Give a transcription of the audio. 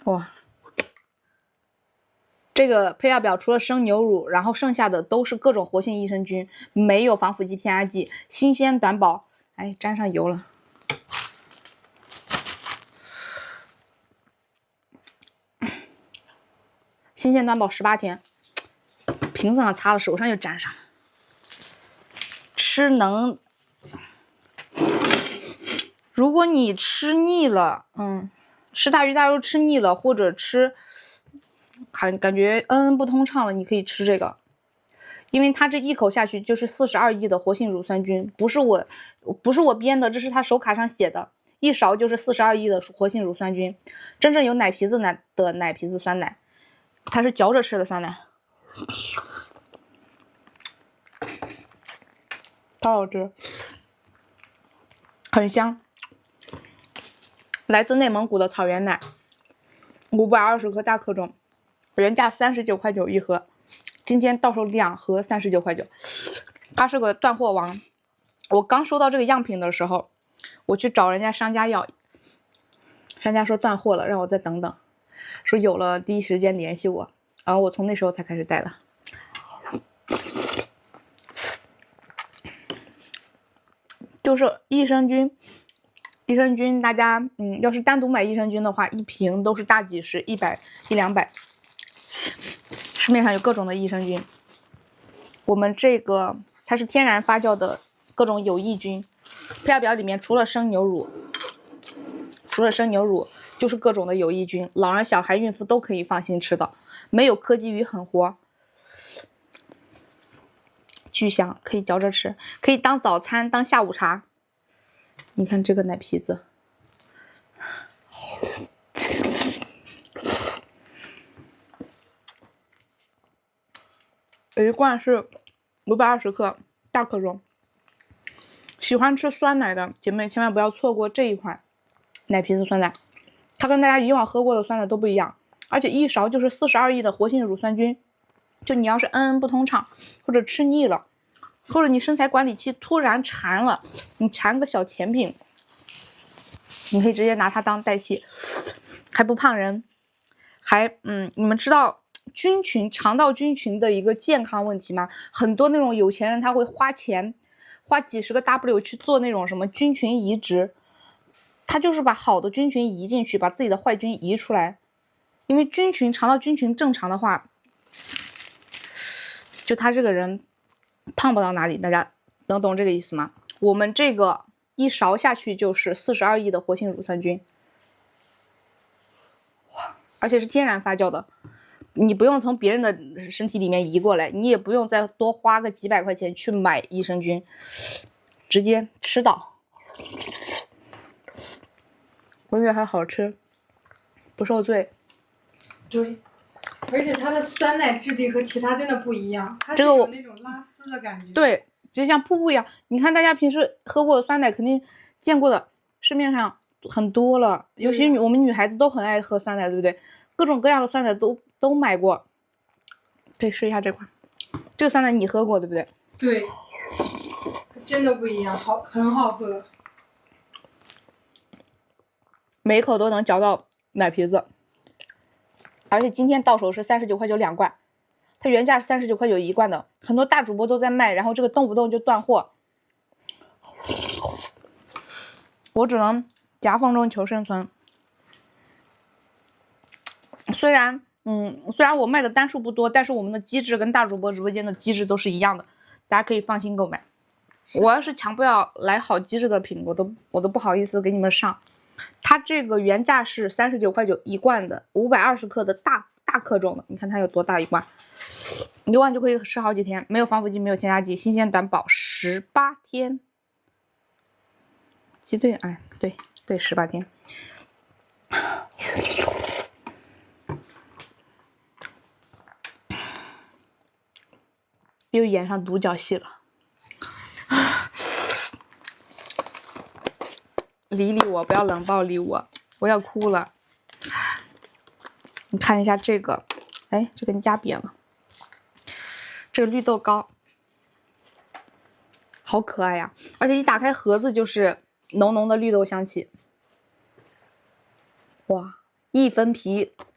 哇，这个配料表除了生牛乳，然后剩下的都是各种活性益生菌，没有防腐剂、添加剂，新鲜短保。哎，沾上油了。新鲜短保18天，瓶子上擦了，手上就沾上了。如果你吃腻了，吃大鱼大肉吃腻了，或者吃感觉不通畅了，你可以吃这个，因为它这一口下去就是42亿的活性乳酸菌，不是我编的，这是它手卡上写的，一勺就是42亿的活性乳酸菌，真正有奶皮子的奶皮子酸奶，它是嚼着吃的酸奶，超好吃，很香。来自内蒙古的草原奶，520克大克重，原价39.9一盒，今天到手2盒39.9。它是个断货王。我刚收到这个样品的时候，我去找人家商家要，商家说断货了，让我再等等，说有了第一时间联系我，然后我从那时候才开始带的。就是益生菌大家要是单独买益生菌的话，一瓶都是大几十，100、100-200。市面上有各种的益生菌，我们这个它是天然发酵的各种有益菌，配料表里面除了生牛乳就是各种的有益菌，老人、小孩、孕妇都可以放心吃的，没有科技与狠活，巨香，可以嚼着吃，可以当早餐当下午茶。你看这个奶皮子，有一罐是520克大克重，喜欢吃酸奶的姐妹千万不要错过这一款奶皮子酸奶，它跟大家以往喝过的酸奶都不一样，而且一勺就是42亿的活性乳酸菌，就你要是不通畅，或者吃腻了，或者你身材管理期突然馋了，你馋个小甜品，你可以直接拿它当代替，还不胖人，还你们知道肠道菌群的一个健康问题吗？很多那种有钱人他会花钱花几十个 W 去做那种什么菌群移植，他就是把好的菌群移进去，把自己的坏菌移出来，因为肠道菌群正常的话，就他这个人胖不到哪里，大家能懂这个意思吗？我们这个一勺下去就是42亿的活性乳酸菌，而且是天然发酵的，你不用从别人的身体里面移过来，你也不用再多花个几百块钱去买益生菌，直接吃到，而且还好吃，不受罪。对，而且它的酸奶质地和其他真的不一样，它是有那种拉丝的感觉。对，就像瀑布一样。你看大家平时喝过的酸奶，肯定见过的，市面上很多了。尤其我们女孩子都很爱喝酸奶，对不对？各种各样的酸奶都买过，可以试一下这款。这个酸奶你喝过对不对？对，它真的不一样，很好喝。每一口都能嚼到奶皮子。而且今天到手是39.92罐，它原价是39.9一罐的，很多大主播都在卖，然后这个动不动就断货，我只能夹缝中求生存。虽然我卖的单数不多，但是我们的机制跟大主播直播间的机制都是一样的，大家可以放心购买。我要是强不要来好机制的品，我都不好意思给你们上。它这个原价是39.9一罐的，520克的大克重的，你看它有多大一罐，一罐就可以吃好几天，没有防腐剂，没有添加剂，新鲜短保18天。鸡对，哎，对，18天。又演上独角戏了。理我，不要冷暴力我，我要哭了。你看一下这个，哎，这个压扁了。这个绿豆糕好可爱呀，而且一打开盒子就是浓浓的绿豆香气。哇1分皮